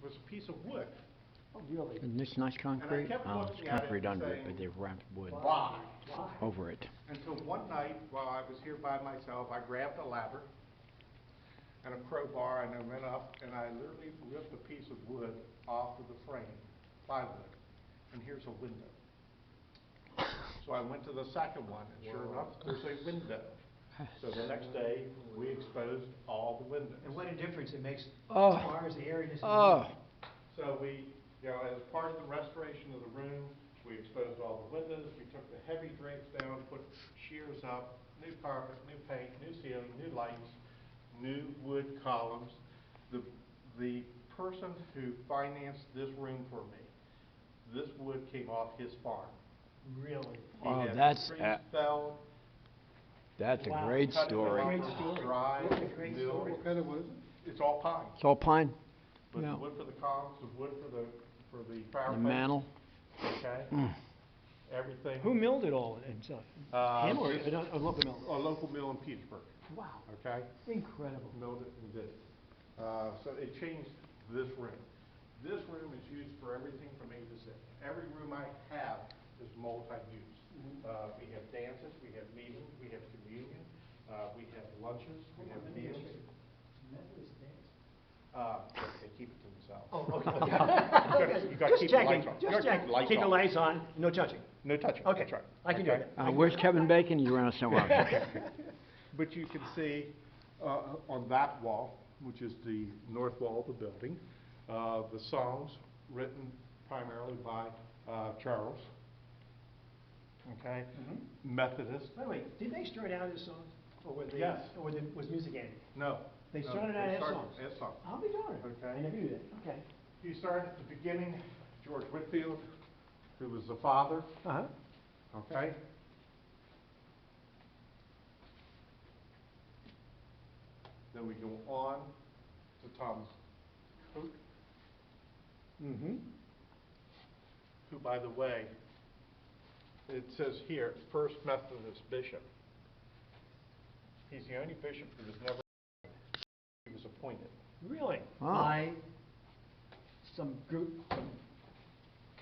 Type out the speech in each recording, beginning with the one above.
was a piece of wood. Oh, really? Isn't this nice concrete? kept Oh, looking it's at it concrete and under it, saying, but they've wrapped wood Why? Why? over it. Until one night, while I was here by myself, I grabbed a ladder and a crowbar, and I went up, and I literally ripped a piece of wood off of the frame, plywood, and here's a window. So I went to the second one, and sure enough, there's a window. So the next day, we exposed all the windows. And what a difference it makes Oh. as far as the airiness of the Oh, room. So we, as part of the restoration of the room, we exposed all the windows, we took the heavy drapes down, put shears up, new carpet, new paint, new ceiling, new lights, new wood columns. The person who financed this room for me, this wood came off his farm. Really? He Oh, had that's, trees felled, that's a Wow. great cut it story. up, Great story. dried, What a great milled. story. What kind of wood is it? It's all pine. It's all pine? But Yeah. the wood for the columns, the wood for the fireplace. The mantle? Okay, everything. Who milled it all himself? Him or Just a local mill? a local mill in Petersburg, Wow, okay? incredible. Milled it and did it. So it changed this room. This room is used for everything from A to Z. Every room I have is multi-use. We have dances, we have meetings, we have communion, we have lunches, we have meals. Methodist dance? They keep it to themselves. Oh, okay. You gotta Just keep the checking, lights on. You just gotta keep checking. the lights Keep the on. lights on, no touching. No touching, Okay, that's right. I can do Okay? that. Where's Kevin Bacon? You ran somewhere else. But you can see on that wall, which is the north wall of the building, the songs written primarily by Charles, okay? Methodist. By the way, did they start out as songs? Or were they? Yes. Or was music added? No. They no, started out as started songs? As songs. How they doing it? Okay. I never knew that, okay. He started at the beginning, George Whitfield, who was the father, Uh-huh. okay? Then we go on to Thomas Cook, Mm-hmm. who, by the way, it says here, First Methodist Bishop. He's the only bishop who was never, he was appointed. Really? Wow. By some group, some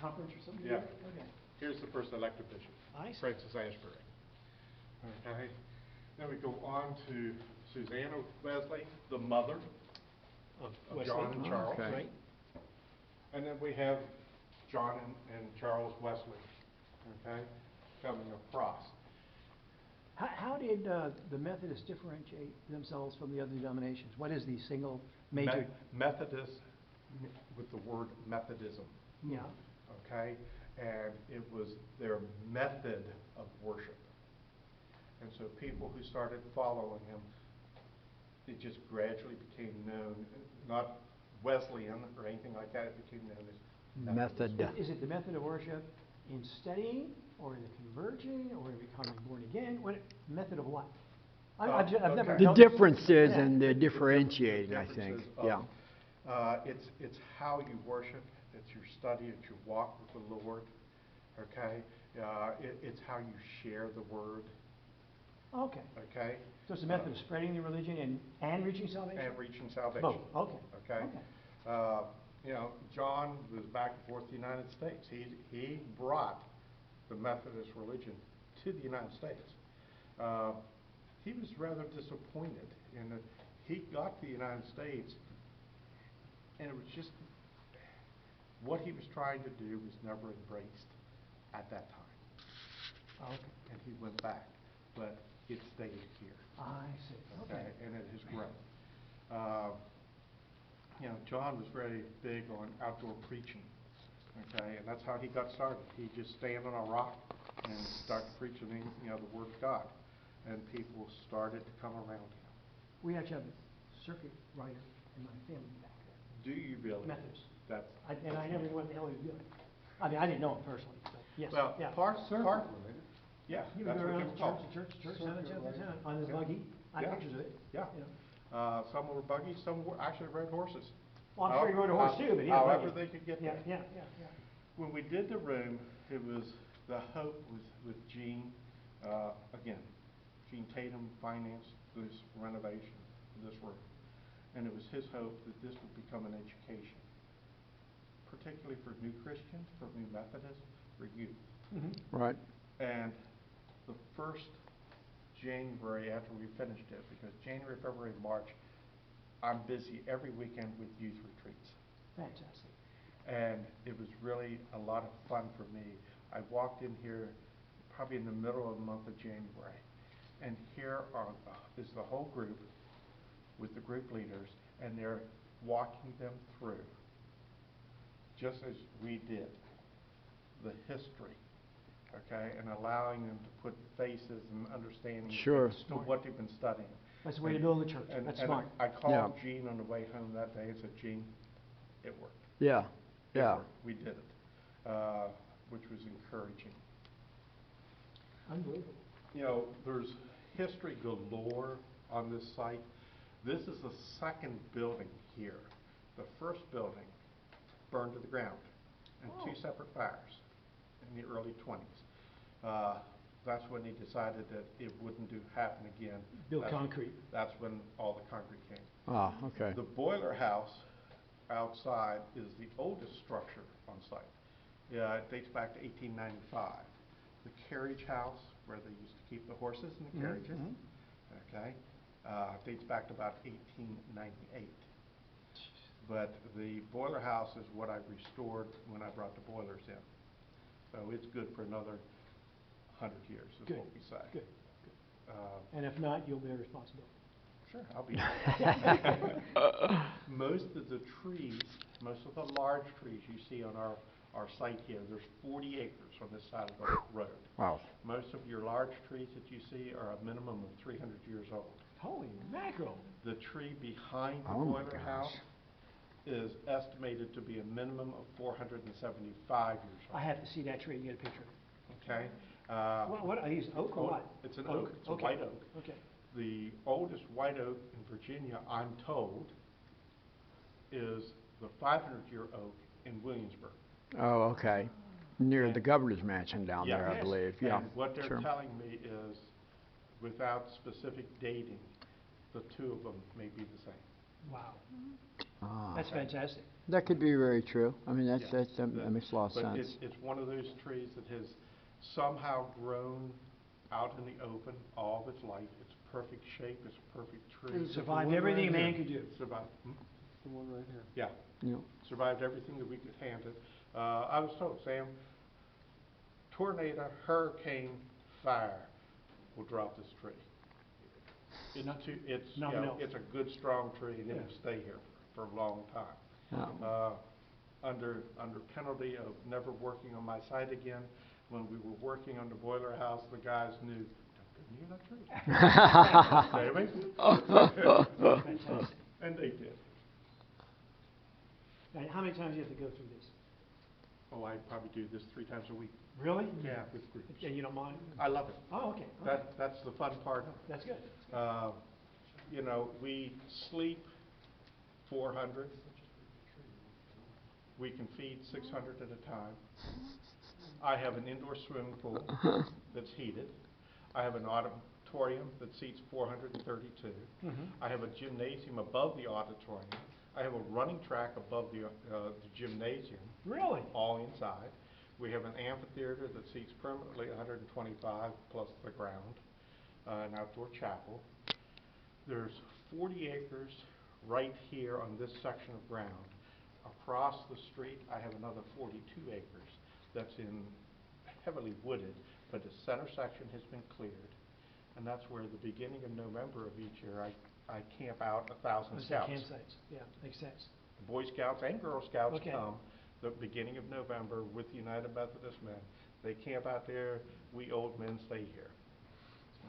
conference or something? Yeah. Okay. Here's the first elected bishop, I see. Francis Ashbury. Okay, then we go on to Susanna Wesley, the mother of Wesley. John and Charles. Okay. Right. And then we have John and Charles Wesley, okay, coming across. How did the Methodists differentiate themselves from the other denominations? What is the single major? Methodist, with the word Methodism, Yeah. okay? And it was their method of worship. And so people who started following him, it just gradually became known, not Wesleyan or anything like that, it became known as Methodist. Method. Is it the method of worship in studying, or in the converging, or in becoming born again? What method of what? I've never. Okay. The noticed- differences Yeah. and the differentiating, I Differences think, of, yeah. It's how you worship, it's your study, it's your walk with the Lord, okay? It's how you share the word, Okay. okay? So it's a method of spreading the religion and reaching salvation? And reaching salvation. Both, okay. Okay? John was back and forth to the United States. He brought the Methodist religion to the United States. He was rather disappointed in that he got to the United States, and it was just, what he was trying to do was never embraced at that time. Okay. And he went back, but it stayed here. I see, okay. And it has grown. John was very big on outdoor preaching, okay, and that's how he got started. He'd just stand on a rock and start preaching, the Word of God, and people started to come around him. We actually have a circuit rider in my family back there, Do you really? Methodist. That's, And I never knew what the hell he was doing. I mean, I didn't know him personally, but yes, well, yeah. part, yeah, He would that's go what around they were called. church, town, on his Yeah. buggy. I have Yeah. pictures of it. Yeah. You know. Some were buggies, some were actually rode horses. Well, I'm sure he rode a horse too, but he had a However buggy. they could get Yeah, there. yeah. When we did the room, it was, the hope was with Gene, again, Gene Tatum financed this renovation of this room. And it was his hope that this would become an education particularly for new Christians, for new Methodists, for youth. Mhm. Right. And the first January after we finished it, because January, February, March, I'm busy every weekend with youth retreats. Fantastic. And it was really a lot of fun for me. I walked in here probably in the middle of the month of January, and here is the whole group with the group leaders, and they're walking them through, just as we did, the history, okay, and allowing them to put faces and understanding Sure. to what they've been studying. That's the way to build a church. And- That's and smart. I called Yeah. Gene on the way home that day and said, Gene, it worked. Yeah, It yeah. worked. We did it, which was encouraging. Unbelievable. You know, there's history galore on this site. This is the second building here. The first building burned to the ground in two separate fires in the early 20s. That's when they decided that it wouldn't happen again. Built That's- concrete. That's when all the concrete came. Ah, okay. The boiler house outside is the oldest structure on site. Yeah, it dates back to 1895. The carriage house, where they used to keep the horses and the Mhm, carriages, mhm. okay, dates back to about 1898. But the boiler house is what I restored when I brought the boilers in. So it's good for another 100 years, is Good, what we say. good. Uh, And if not, you'll bear responsibility. Sure, I'll be. Most of the trees, most of the large trees you see on our site here, there's 40 acres on this side of the road. Wow. Most of your large trees that you see are a minimum of 300 years old. Holy mackerel. The tree behind the Oh my boiler gosh. house is estimated to be a minimum of 475 years I old, have to see that tree and get a picture. okay? What are these, oak or what? It's an oak, it's a Okay. white oak. Okay. The oldest white oak in Virginia, I'm told, is the 500-year oak in Williamsburg. Oh, okay. Near And- the governor's mansion down Yeah. there, I Yes. believe. Yeah, And what they're sure. telling me is, without specific dating, the two of them may be the same. Wow. Ah. That's fantastic. That could be very true. I mean, Yeah. that makes a lot of But sense. it's one of those trees that has somehow grown out in the open all of its life. It's perfect shape, it's a perfect tree. It survived everything a man could do. Survived, The one right here. yeah, Yeah. survived everything that we could hand it. I was told, Sam, tornado, hurricane, fire will drop this tree. It's, you Nothing know, else. it's a good, strong tree, and Yeah. it'll stay here for a long time. Yeah. Under penalty of never working on my site again, when we were working on the boiler house, the guys knew, don't go near that tree. Maybe? Fantastic. And they did. Now, how many times do you have to go through this? Oh, I probably do this 3 times a week. Really? Yeah, with groups. And you don't mind? I love it. Oh, okay. Okay. That's the fun part. That's good. You know, we sleep 400. We can feed 600 at a time. I have an indoor swimming pool that's heated. I have an auditorium that seats 432. Mhm. I have a gymnasium above the auditorium. I have a running track above the gymnasium, Really? all inside. We have an amphitheater that seats permanently 125 plus the ground, an outdoor chapel. There's 40 acres right here on this section of ground. Across the street, I have another 42 acres that's heavily wooded, but the center section has been cleared. And that's where the beginning of November of each year, I camp out 1,000 Those are scouts. campsites. Yeah, makes sense. The Boy Scouts and Girl Scouts Okay. come the beginning of November with the United Methodist Men. They camp out there, we old men stay here,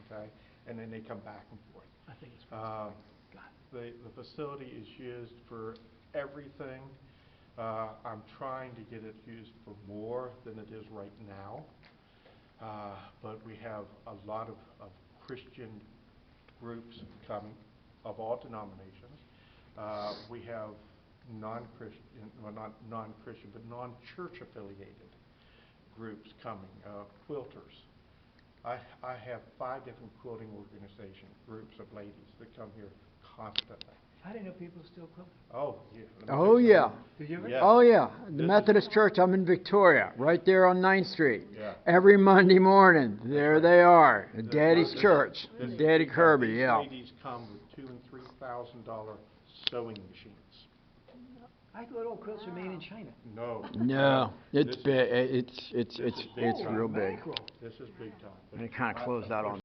okay? And then they come back and forth. I think it's Um, God. The facility is used for everything. I'm trying to get it used for more than it is right now. But we have a lot of Christian groups coming of all denominations. We have non-Christian, well, not non-Christian, but non-church affiliated groups coming, quilters. I have 5 different quilting organization groups of ladies that come here constantly. I didn't know people still quilt. Oh, yeah. Oh, yeah. Did you ever? Yeah. Oh, yeah. The This is- Methodist Church, I'm in Victoria, right there on 9th Street. Yeah. Every Monday morning, there right. they are, the This- Daddy's this- Church, this is Daddy big time. Kirby, These yeah. ladies come with $2,000 and $3,000 sewing machines. I thought all quilts were made in China. No. No, it's This is- big, This is big it's time. real big. Mackerel. This is big time. And it kinda closed out on